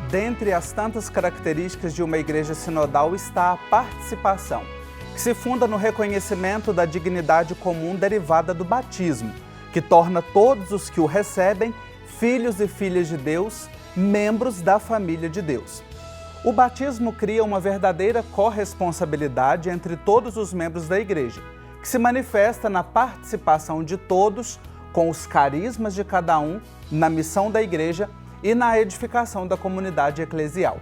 Dentre as tantas características de uma igreja sinodal está a participação, que se funda no reconhecimento da dignidade comum derivada do batismo, que torna todos os que o recebem filhos e filhas de Deus, membros da família de Deus. O batismo cria uma verdadeira corresponsabilidade entre todos os membros da igreja, que se manifesta na participação de todos com os carismas de cada um na missão da igreja e na edificação da comunidade eclesial.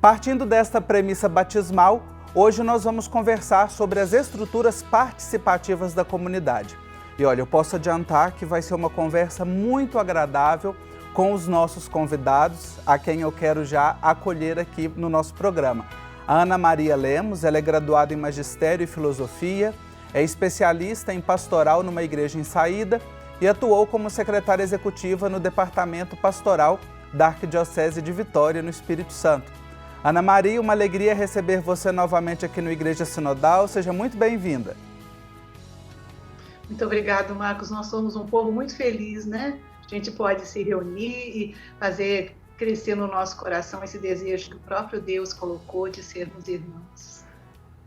Partindo desta premissa batismal, hoje nós vamos conversar sobre as estruturas participativas da comunidade. E olha, eu posso adiantar que vai ser uma conversa muito agradável com os nossos convidados, a quem eu quero já acolher aqui no nosso programa. A Ana Maria Lemos, ela é graduada em Magistério e Filosofia, é especialista em pastoral numa igreja em saída e atuou como secretária executiva no Departamento Pastoral da Arquidiocese de Vitória, no Espírito Santo. Ana Maria, uma alegria receber você novamente aqui no Igreja Sinodal. Seja muito bem-vinda. Muito obrigado, Marcos. Nós somos um povo muito feliz, né? A gente pode se reunir e fazer crescer no nosso coração esse desejo que o próprio Deus colocou de sermos irmãos.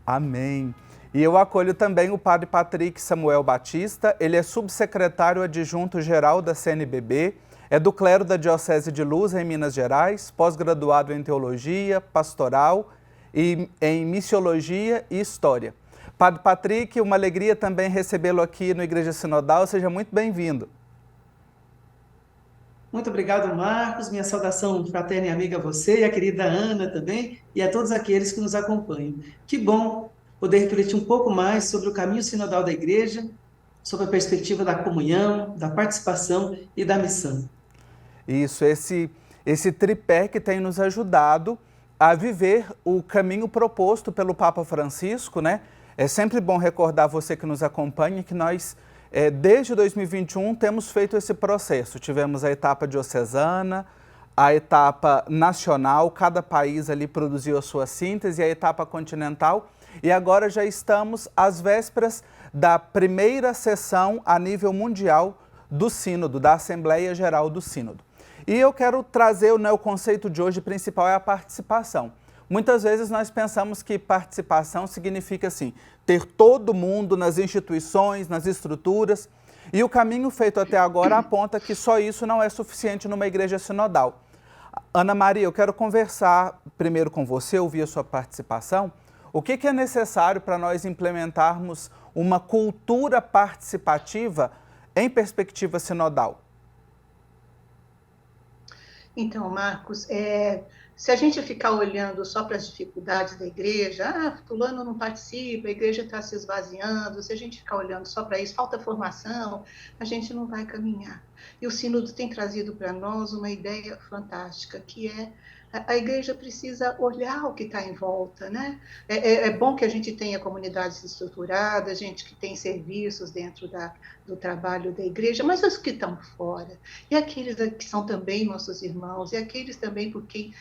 Amém. E eu acolho também o padre Patrick Samuel Batista, ele é subsecretário adjunto-geral da CNBB, é do clero da Diocese de Luz, em Minas Gerais, pós-graduado em Teologia, Pastoral e em Missiologia e História. Padre Patrick, uma alegria também recebê-lo aqui no Igreja Sinodal, seja muito bem-vindo. Muito obrigado, Marcos, minha saudação fraterna e amiga a você, e a querida Ana também, e a todos aqueles que nos acompanham. Que bom poder refletir um pouco mais sobre o caminho sinodal da igreja, sobre a perspectiva da comunhão, da participação e da missão. Isso, esse tripé que tem nos ajudado a viver o caminho proposto pelo Papa Francisco, né? É sempre bom recordar você que nos acompanha que nós, desde 2021, temos feito esse processo. Tivemos a etapa diocesana, a etapa nacional, cada país ali produziu a sua síntese, a etapa continental, e agora já estamos às vésperas da primeira sessão a nível mundial do Sínodo, da Assembleia Geral do Sínodo. E eu quero trazer, o conceito de hoje principal é a participação. Muitas vezes nós pensamos que participação significa assim, ter todo mundo nas instituições, nas estruturas, e o caminho feito até agora aponta que só isso não é suficiente numa igreja sinodal. Ana Maria, eu quero conversar primeiro com você, ouvir a sua participação. O que é necessário para nós implementarmos uma cultura participativa em perspectiva sinodal? Então, Marcos, se a gente ficar olhando só para as dificuldades da igreja, fulano não participa, a igreja está se esvaziando, se a gente ficar olhando só para isso, falta formação, a gente não vai caminhar. E o Sínodo tem trazido para nós uma ideia fantástica, que é a igreja precisa olhar o que está em volta, né? É bom que a gente tenha comunidades estruturadas, gente que tem serviços dentro do trabalho da igreja, mas os que estão fora, e aqueles que são também nossos irmãos, e aqueles também por quem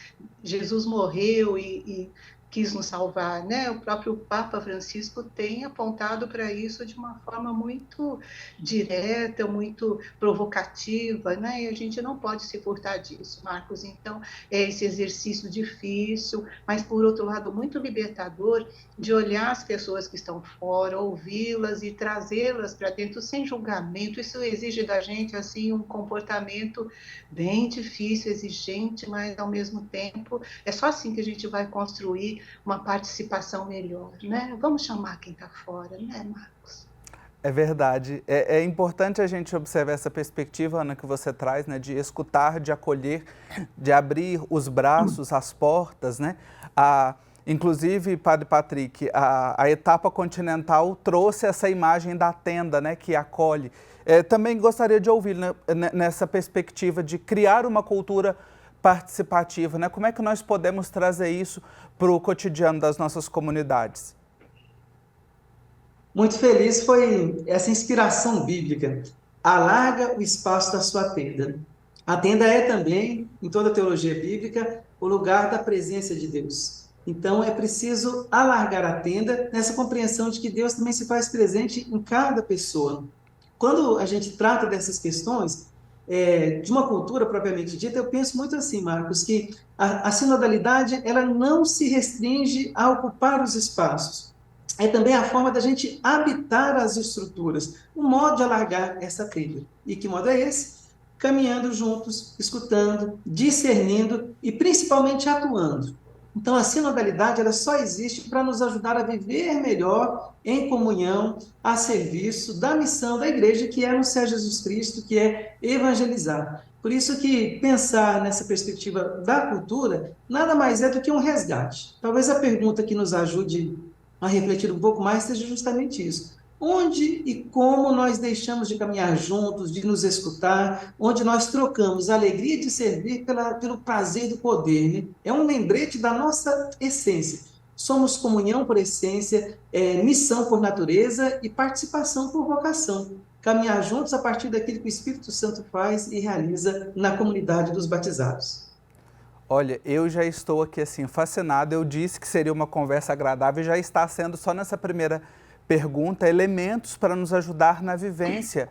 Jesus morreu e quis nos salvar, né? O próprio Papa Francisco tem apontado para isso de uma forma muito direta, muito provocativa, né? E a gente não pode se furtar disso, Marcos. Então, é esse exercício difícil, mas, por outro lado, muito libertador, de olhar as pessoas que estão fora, ouvi-las e trazê-las para dentro sem julgamento. Isso exige da gente, assim, um comportamento bem difícil, exigente, mas, ao mesmo tempo, é só assim que a gente vai construir uma participação melhor, né? Vamos chamar quem está fora, né, Marcos? É verdade. É importante a gente observar essa perspectiva, Ana, que você traz, né, de escutar, de acolher, de abrir os braços, as portas, né? Inclusive, Padre Patrick, a etapa continental trouxe essa imagem da tenda, né, que acolhe. Também gostaria de ouvir, né, nessa perspectiva de criar uma cultura participativa, né? Como é que nós podemos trazer isso para o cotidiano das nossas comunidades? Muito feliz foi essa inspiração bíblica. Alarga o espaço da sua tenda. A tenda é também, em toda a teologia bíblica, o lugar da presença de Deus. Então é preciso alargar a tenda nessa compreensão de que Deus também se faz presente em cada pessoa. Quando a gente trata dessas questões, de uma cultura propriamente dita, eu penso muito assim, Marcos, que a sinodalidade ela não se restringe a ocupar os espaços. É também a forma da gente habitar as estruturas, um modo de alargar essa trilha. E que modo é esse? Caminhando juntos, escutando, discernindo e principalmente atuando. Então, a sinodalidade ela só existe para nos ajudar a viver melhor em comunhão, a serviço da missão da igreja, que é anunciar Jesus Cristo, que é evangelizar. Por isso que pensar nessa perspectiva da cultura nada mais é do que um resgate. Talvez a pergunta que nos ajude a refletir um pouco mais seja justamente isso. Onde e como nós deixamos de caminhar juntos, de nos escutar, onde nós trocamos a alegria de servir pelo prazer do poder, né? É um lembrete da nossa essência. Somos comunhão por essência, missão por natureza e participação por vocação. Caminhar juntos a partir daquilo que o Espírito Santo faz e realiza na comunidade dos batizados. Olha, eu já estou aqui assim fascinado. Eu disse que seria uma conversa agradável e já está sendo só nessa primeira pergunta elementos para nos ajudar na vivência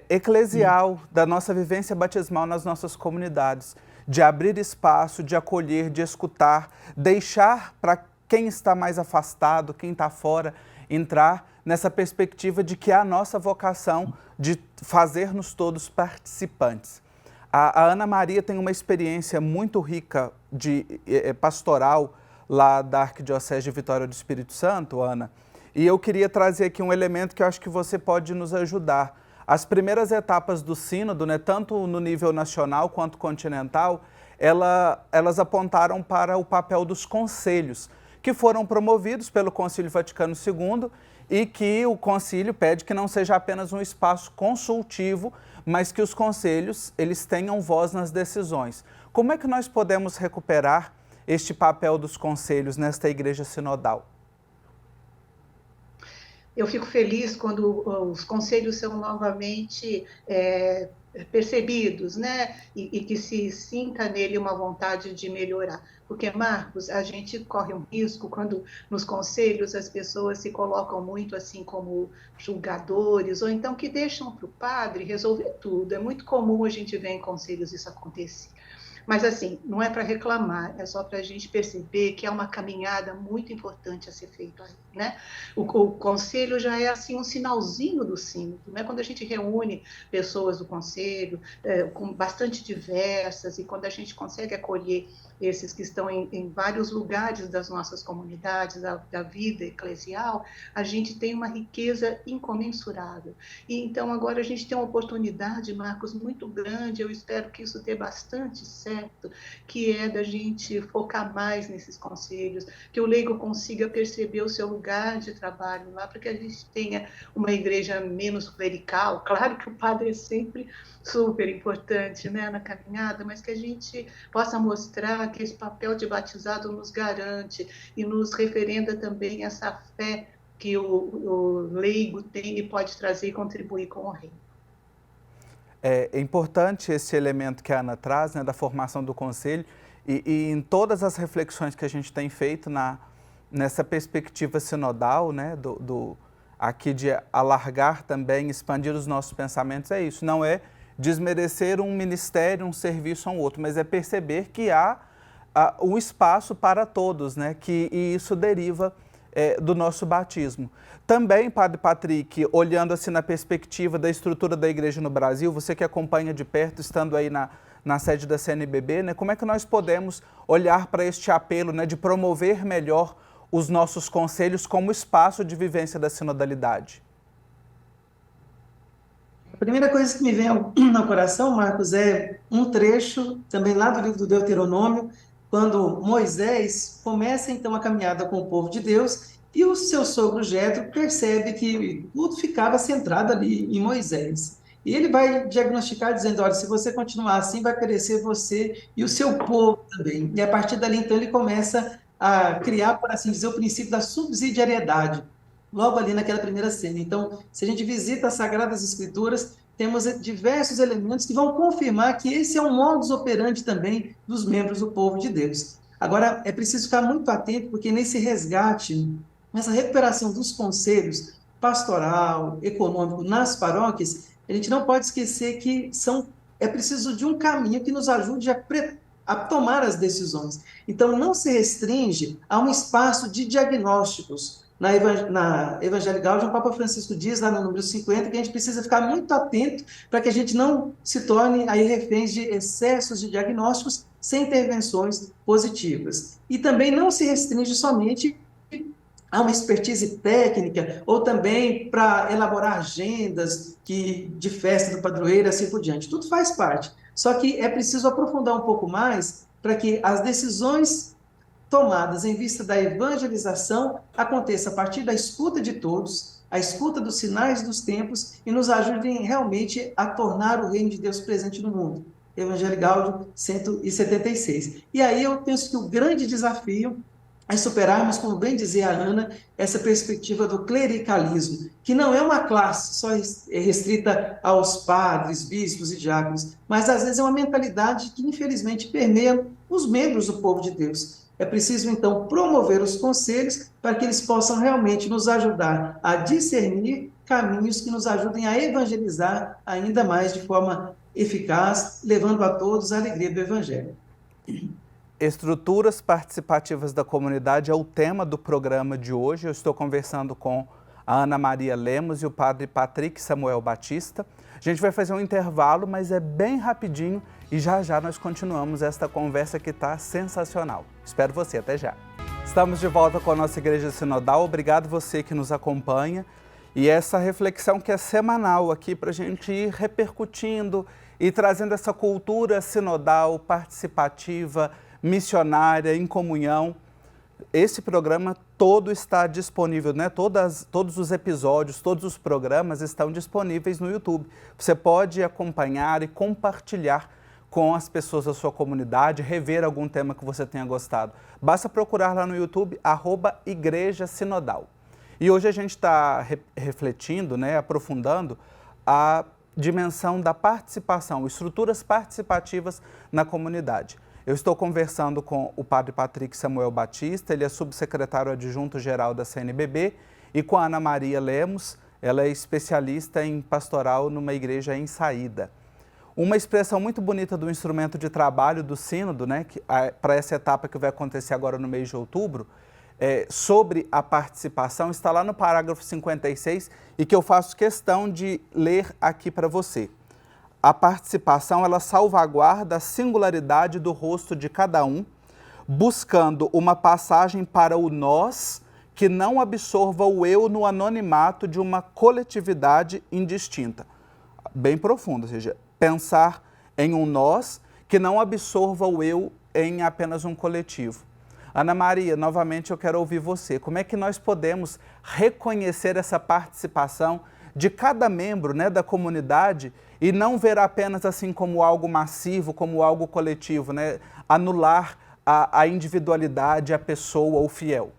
eclesial, da nossa vivência batismal nas nossas comunidades, de abrir espaço, de acolher, de escutar, deixar para quem está mais afastado, quem está fora, entrar nessa perspectiva de que é a nossa vocação de fazer-nos todos participantes. A Ana Maria tem uma experiência muito rica de pastoral lá da Arquidiocese de Vitória do Espírito Santo, Ana, e eu queria trazer aqui um elemento que eu acho que você pode nos ajudar. As primeiras etapas do sínodo, né, tanto no nível nacional quanto continental, elas apontaram para o papel dos conselhos, que foram promovidos pelo Concílio Vaticano II e que o concílio pede que não seja apenas um espaço consultivo, mas que os conselhos eles tenham voz nas decisões. Como é que nós podemos recuperar este papel dos conselhos nesta igreja sinodal? Eu fico feliz quando os conselhos são novamente percebidos, né? E que se sinta nele uma vontade de melhorar. Porque, Marcos, a gente corre um risco quando nos conselhos as pessoas se colocam muito assim como julgadores, ou então que deixam para o padre resolver tudo. É muito comum a gente ver em conselhos isso acontecer. Mas, assim, não é para reclamar, é só para a gente perceber que é uma caminhada muito importante a ser feita aí, né? O conselho já é, assim, um sinalzinho do sínodo, né? Quando a gente reúne pessoas do conselho, com bastante diversas, e quando a gente consegue acolher esses que estão em vários lugares das nossas comunidades, da vida eclesial, a gente tem uma riqueza incomensurável. E então agora a gente tem uma oportunidade, Marcos, muito grande, eu espero que isso dê bastante certo, que é da gente focar mais nesses conselhos, que o leigo consiga perceber o seu lugar de trabalho lá, para que a gente tenha uma igreja menos clerical. Claro que o padre é sempre super importante, né, na caminhada, mas que a gente possa mostrar que esse papel de batizado nos garante e nos referenda também essa fé que o leigo tem e pode trazer e contribuir com o reino. É importante esse elemento que a Ana traz, né, da formação do conselho, e em todas as reflexões que a gente tem feito nessa perspectiva sinodal, né, aqui de alargar também, expandir os nossos pensamentos, é isso, não é desmerecer um ministério, um serviço a um outro, mas é perceber que há um espaço para todos, né? E isso deriva do nosso batismo. Também, Padre Patrick, olhando assim na perspectiva da estrutura da igreja no Brasil, você que acompanha de perto, estando aí na sede da CNBB, né? Como é que nós podemos olhar para este apelo, né, de promover melhor os nossos conselhos como espaço de vivência da sinodalidade? A primeira coisa que me vem ao coração, Marcos, é um trecho também lá do livro do Deuteronômio, quando Moisés começa então a caminhada com o povo de Deus e o seu sogro Jetro percebe que tudo ficava centrado ali em Moisés. E ele vai diagnosticar dizendo, olha, se você continuar assim, vai perecer você e o seu povo também. E a partir dali, então, ele começa a criar, por assim dizer, o princípio da subsidiariedade, logo ali naquela primeira cena. Então, se a gente visita as Sagradas Escrituras, temos diversos elementos que vão confirmar que esse é um modus operandi também dos membros do povo de Deus. Agora, é preciso ficar muito atento, porque nesse resgate, nessa recuperação dos conselhos pastoral, econômico nas paróquias, a gente não pode esquecer que são é preciso de um caminho que nos ajude a tomar as decisões. Então, não se restringe a um espaço de diagnósticos. Na Evangelii Gaudium, o Papa Francisco diz, lá no número 50, que a gente precisa ficar muito atento para que a gente não se torne aí reféns de excessos de diagnósticos sem intervenções positivas. E também não se restringe somente a uma expertise técnica, ou também para elaborar agendas de festa do padroeiro, assim por diante. Tudo faz parte. Só que é preciso aprofundar um pouco mais para que as decisões tomadas em vista da evangelização aconteça a partir da escuta de todos, a escuta dos sinais dos tempos e nos ajudem realmente a tornar o reino de Deus presente no mundo. Evangelii Gaudium 176. E aí eu penso que o grande desafio é superarmos, como bem dizia a Ana, essa perspectiva do clericalismo, que não é uma classe só restrita aos padres, bispos e diáconos, mas às vezes é uma mentalidade que infelizmente permeia os membros do povo de Deus. É preciso então promover os conselhos para que eles possam realmente nos ajudar a discernir caminhos que nos ajudem a evangelizar ainda mais de forma eficaz, levando a todos a alegria do Evangelho. Estruturas participativas da comunidade é o tema do programa de hoje. Eu estou conversando com a Ana Maria Lemos e o padre Patrick Samuel Batista. A gente vai fazer um intervalo, mas é bem rapidinho e já já nós continuamos esta conversa que está sensacional. Espero você, até já. Estamos de volta com a nossa Igreja Sinodal. Obrigado você que nos acompanha. E essa reflexão que é semanal aqui para a gente ir repercutindo e trazendo essa cultura sinodal, participativa, missionária, em comunhão. Esse programa todo está disponível, né? Todos os episódios, todos os programas estão disponíveis no YouTube. Você pode acompanhar e compartilhar com as pessoas da sua comunidade, rever algum tema que você tenha gostado. Basta procurar lá no YouTube, @Igreja Sinodal. E hoje a gente está refletindo, né, aprofundando a dimensão da participação, estruturas participativas na comunidade. Eu estou conversando com o padre Patrick Samuel Batista, ele é subsecretário adjunto-geral da CNBB, e com a Ana Maria Lemos, ela é especialista em pastoral numa igreja em saída. Uma expressão muito bonita do instrumento de trabalho do Sínodo, né, para essa etapa que vai acontecer agora no mês de outubro, sobre a participação, está lá no parágrafo 56 e que eu faço questão de ler aqui para você. A participação, ela salvaguarda a singularidade do rosto de cada um, buscando uma passagem para o nós que não absorva o eu no anonimato de uma coletividade indistinta. Bem profundo, ou seja, pensar em um nós que não absorva o eu em apenas um coletivo. Ana Maria, novamente eu quero ouvir você. Como é que nós podemos reconhecer essa participação de cada membro, né, da comunidade e não ver apenas assim como algo massivo, como algo coletivo, né? Anular a individualidade, a pessoa, o fiel?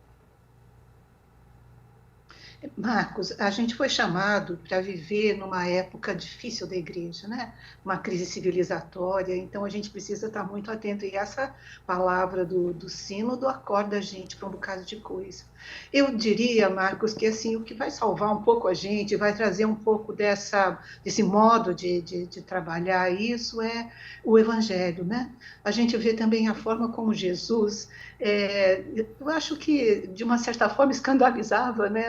Marcos, a gente foi chamado para viver numa época difícil da igreja, né? Uma crise civilizatória, então a gente precisa estar muito atento. E essa palavra do sínodo acorda a gente para um bocado de coisa. Eu diria, Marcos, que assim, o que vai salvar um pouco a gente, vai trazer um pouco desse modo de trabalhar isso é o Evangelho, né? A gente vê também a forma como Jesus, eu acho que de uma certa forma escandalizava, né,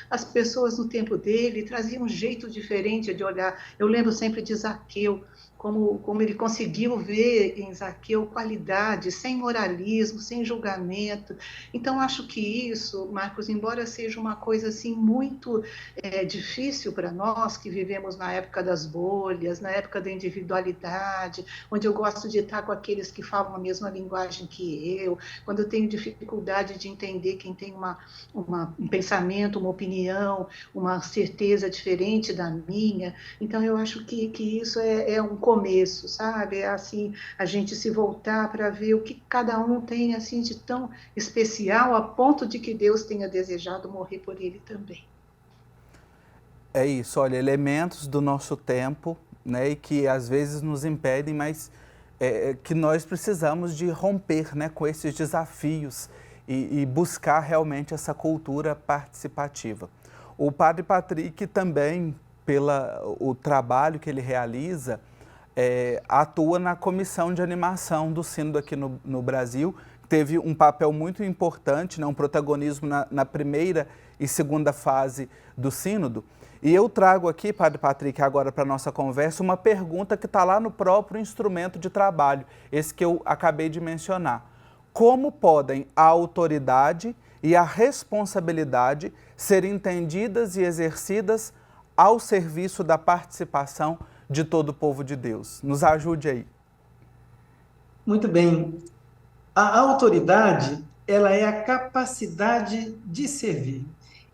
as pessoas no tempo dele, trazia um jeito diferente de olhar. Eu lembro sempre de Zaqueu, como ele conseguiu ver em Zaqueu qualidade, sem moralismo, sem julgamento. Então, acho que isso, Marcos, embora seja uma coisa assim muito difícil para nós que vivemos na época das bolhas, na época da individualidade, onde eu gosto de estar com aqueles que falam a mesma linguagem que eu, quando eu tenho dificuldade de entender quem tem um pensamento, uma opinião, uma certeza diferente da minha. Então, eu acho que isso é um começo, sabe? É assim, a gente se voltar para ver o que cada um tem assim de tão especial a ponto de que Deus tenha desejado morrer por ele também. É isso, olha, elementos do nosso tempo, né, e que às vezes nos impedem, mas que nós precisamos de romper, né, com esses desafios e buscar realmente essa cultura participativa. O padre Patrick também, pelo trabalho que ele realiza, atua na comissão de animação do Sínodo aqui no Brasil, teve um papel muito importante, né, um protagonismo na primeira e segunda fase do Sínodo. E eu trago aqui, Padre Patrick, agora para a nossa conversa, uma pergunta que está lá no próprio instrumento de trabalho, esse que eu acabei de mencionar. Como podem a autoridade e a responsabilidade ser entendidas e exercidas ao serviço da participação de todo o povo de Deus? Nos ajude aí. Muito bem. A autoridade, ela é a capacidade de servir.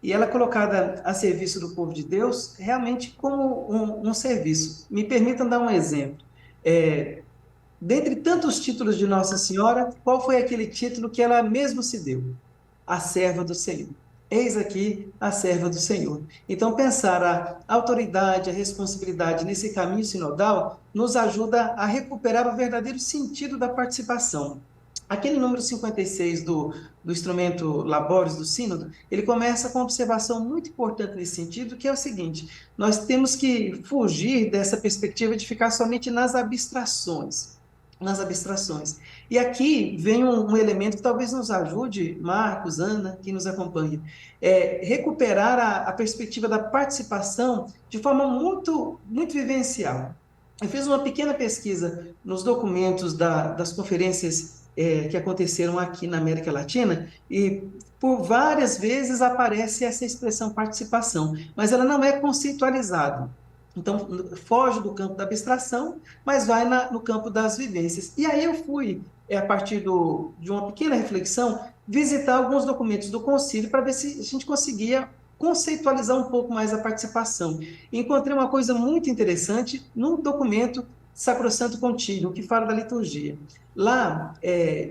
E ela é colocada a serviço do povo de Deus realmente como um serviço. Me permitam dar um exemplo. Dentre tantos títulos de Nossa Senhora, qual foi aquele título que ela mesmo se deu? A serva do Senhor. Eis aqui a serva do Senhor. Então, pensar a autoridade, a responsabilidade nesse caminho sinodal nos ajuda a recuperar o verdadeiro sentido da participação. Aquele número 56 do instrumento Labores do Sínodo, ele começa com uma observação muito importante nesse sentido, que é o seguinte: nós temos que fugir dessa perspectiva de ficar somente nas abstrações. E aqui vem um elemento que talvez nos ajude, Marcos, Ana, que nos acompanha, recuperar a perspectiva da participação de forma muito, muito vivencial. Eu fiz uma pequena pesquisa nos documentos das conferências que aconteceram aqui na América Latina, e por várias vezes aparece essa expressão participação, mas ela não é conceitualizada. Então, foge do campo da abstração, mas vai no campo das vivências. E aí eu fui, a partir de uma pequena reflexão, visitar alguns documentos do concílio para ver se a gente conseguia conceitualizar um pouco mais a participação. Encontrei uma coisa muito interessante no documento Sacrosanto Contínuo, que fala da liturgia. Lá,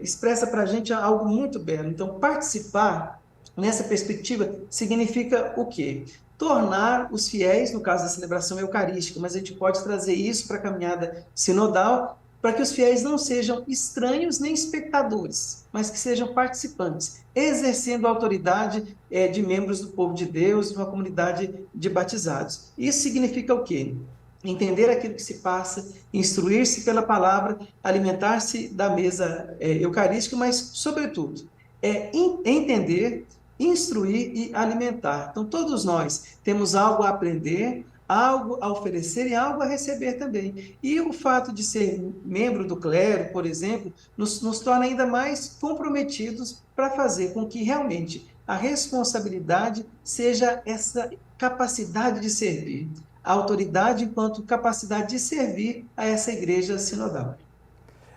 expressa para a gente algo muito belo. Então, participar, nessa perspectiva, significa o quê? Tornar os fiéis, no caso da celebração eucarística, mas a gente pode trazer isso para a caminhada sinodal, para que os fiéis não sejam estranhos nem espectadores, mas que sejam participantes, exercendo a autoridade de membros do povo de Deus, de uma comunidade de batizados. Isso significa o quê? Entender aquilo que se passa, instruir-se pela palavra, alimentar-se da mesa eucarística, mas, sobretudo, entender, instruir e alimentar. Então, todos nós temos algo a aprender, algo a oferecer e algo a receber também. E o fato de ser membro do clero, por exemplo, nos torna ainda mais comprometidos para fazer com que realmente a responsabilidade seja essa capacidade de servir. A autoridade enquanto capacidade de servir a essa igreja sinodal.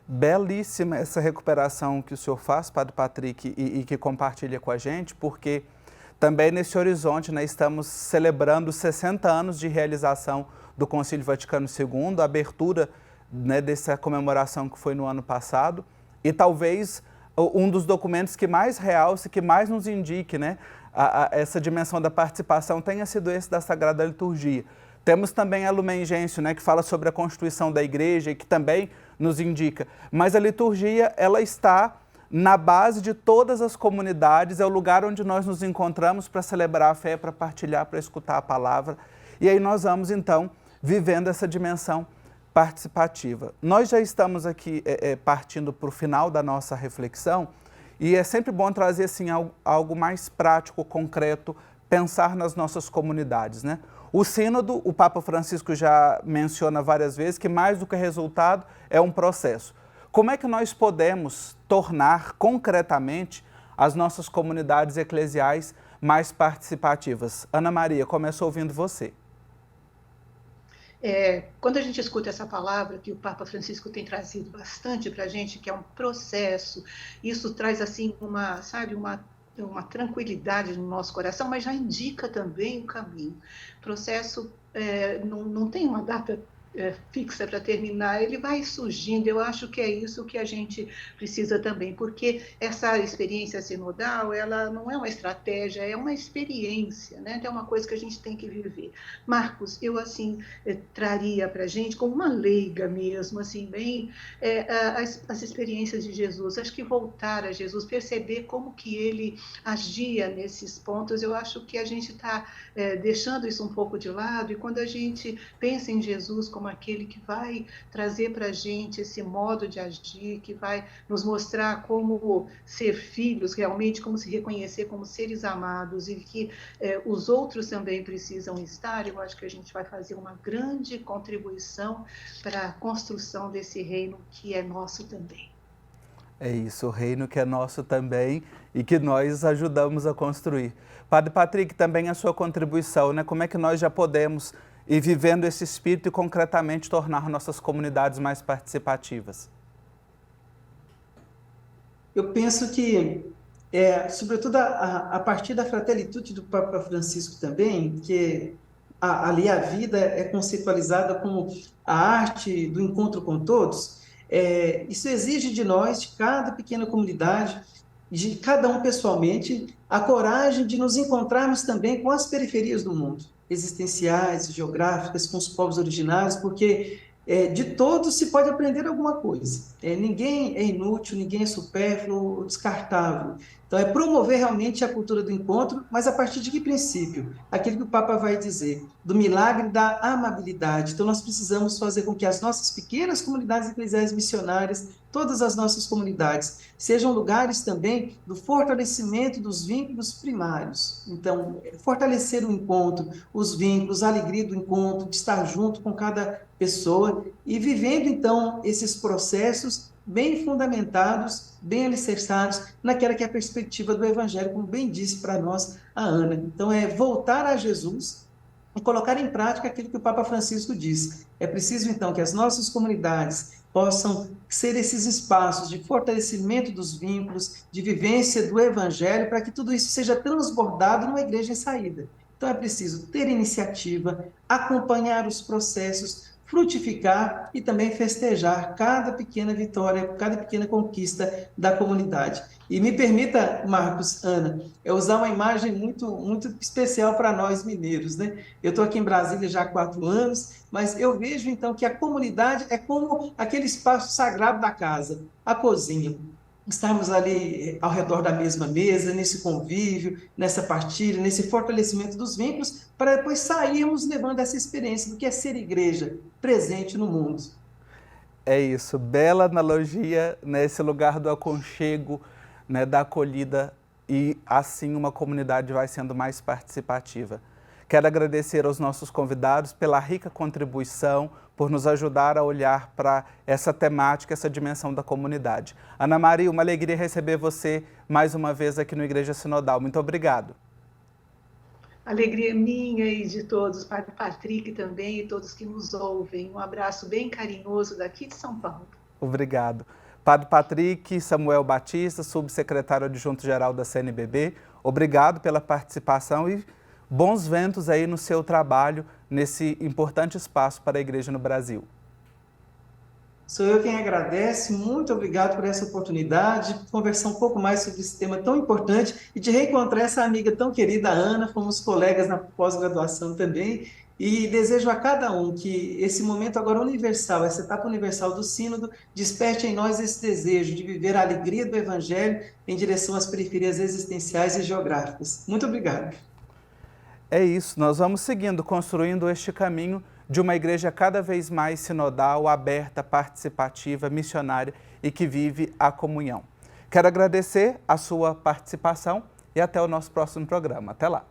Belíssima essa recuperação que o senhor faz, Padre Patrick, e que compartilha com a gente, porque também nesse horizonte, né, estamos celebrando 60 anos de realização do Concílio Vaticano II, a abertura, né, dessa comemoração que foi no ano passado, e talvez um dos documentos que mais realce, que mais nos indique, né, essa dimensão da participação tenha sido esse da Sagrada Liturgia. Temos também a Lumen Gentium, né, que fala sobre a constituição da igreja e que também nos indica. Mas a liturgia, ela está na base de todas as comunidades, é o lugar onde nós nos encontramos para celebrar a fé, para partilhar, para escutar a palavra. E aí nós vamos, então, vivendo essa dimensão participativa. Nós já estamos aqui partindo para o final da nossa reflexão e é sempre bom trazer assim, algo mais prático, concreto, pensar nas nossas comunidades, né? O Sínodo, o Papa Francisco já menciona várias vezes que mais do que resultado é um processo. Como é que nós podemos tornar concretamente as nossas comunidades eclesiais mais participativas? Ana Maria, começo ouvindo você. Quando a gente escuta essa palavra que o Papa Francisco tem trazido bastante para a gente, que é um processo, isso traz assim uma tranquilidade no nosso coração, mas já indica também o caminho. O processo não tem uma data fixa para terminar, ele vai surgindo. Eu acho que é isso que a gente precisa também, porque essa experiência sinodal, ela não é uma estratégia, é uma experiência, né? É uma coisa que a gente tem que viver. Marcos, eu assim traria para a gente, como uma leiga mesmo, assim, bem as experiências de Jesus. Acho que voltar a Jesus, perceber como que ele agia nesses pontos, eu acho que a gente está deixando isso um pouco de lado, e quando a gente pensa em Jesus como como aquele que vai trazer para a gente esse modo de agir, que vai nos mostrar como ser filhos realmente, como se reconhecer como seres amados e que os outros também precisam estar, eu acho que a gente vai fazer uma grande contribuição para a construção desse reino que é nosso também. É isso, o reino que é nosso também e que nós ajudamos a construir. Padre Patrick, também a sua contribuição, né? Como é que nós já podemos ir vivendo esse espírito e concretamente tornar nossas comunidades mais participativas? Eu penso que, sobretudo a partir da Fratelli Tutti do Papa Francisco também, que ali a vida é conceitualizada como a arte do encontro com todos, isso exige de nós, de cada pequena comunidade, de cada um pessoalmente, a coragem de nos encontrarmos também com as periferias do mundo, existenciais, geográficas, com os povos originários, porque de todos se pode aprender alguma coisa. Ninguém é inútil, ninguém é supérfluo ou descartável. Então, é promover realmente a cultura do encontro, mas a partir de que princípio? Aquilo que o Papa vai dizer, do milagre da amabilidade. Então, nós precisamos fazer com que as nossas pequenas comunidades eclesiais missionárias, todas as nossas comunidades, sejam lugares também do fortalecimento dos vínculos primários. Então, fortalecer o encontro, os vínculos, a alegria do encontro, de estar junto com cada pessoa e vivendo, então, esses processos bem fundamentados, bem alicerçados naquela que é a perspectiva do Evangelho, como bem disse para nós a Ana. Então, é voltar a Jesus e colocar em prática aquilo que o Papa Francisco diz. É preciso, então, que as nossas comunidades possam ser esses espaços de fortalecimento dos vínculos, de vivência do Evangelho, para que tudo isso seja transbordado numa igreja em saída. Então, é preciso ter iniciativa, acompanhar os processos, frutificar e também festejar cada pequena vitória, cada pequena conquista da comunidade. E me permita, Marcos, Ana, usar uma imagem muito especial para nós mineiros, né? Eu estou aqui em Brasília já há 4 anos, mas eu vejo então que a comunidade é como aquele espaço sagrado da casa, a cozinha. Estarmos ali ao redor da mesma mesa, nesse convívio, nessa partilha, nesse fortalecimento dos vínculos, para depois sairmos levando essa experiência do que é ser igreja presente no mundo. É isso, bela analogia nesse lugar do aconchego, né, da acolhida, e assim uma comunidade vai sendo mais participativa. Quero agradecer aos nossos convidados pela rica contribuição, por nos ajudar a olhar para essa temática, essa dimensão da comunidade. Ana Maria, uma alegria receber você mais uma vez aqui no Igreja Sinodal. Muito obrigado. Alegria minha e de todos, Padre Patrick também e todos que nos ouvem. Um abraço bem carinhoso daqui de São Paulo. Obrigado. Padre Patrick Samuel Batista, subsecretário adjunto-geral da CNBB, obrigado pela participação e bons ventos aí no seu trabalho, nesse importante espaço para a Igreja no Brasil. Sou eu quem agradece, muito obrigado por essa oportunidade, de conversar um pouco mais sobre esse tema tão importante e de reencontrar essa amiga tão querida, Ana, fomos colegas na pós-graduação também, e desejo a cada um que esse momento agora universal, essa etapa universal do Sínodo, desperte em nós esse desejo de viver a alegria do Evangelho em direção às periferias existenciais e geográficas. Muito obrigado. É isso, nós vamos seguindo, construindo este caminho de uma igreja cada vez mais sinodal, aberta, participativa, missionária e que vive a comunhão. Quero agradecer a sua participação e até o nosso próximo programa. Até lá!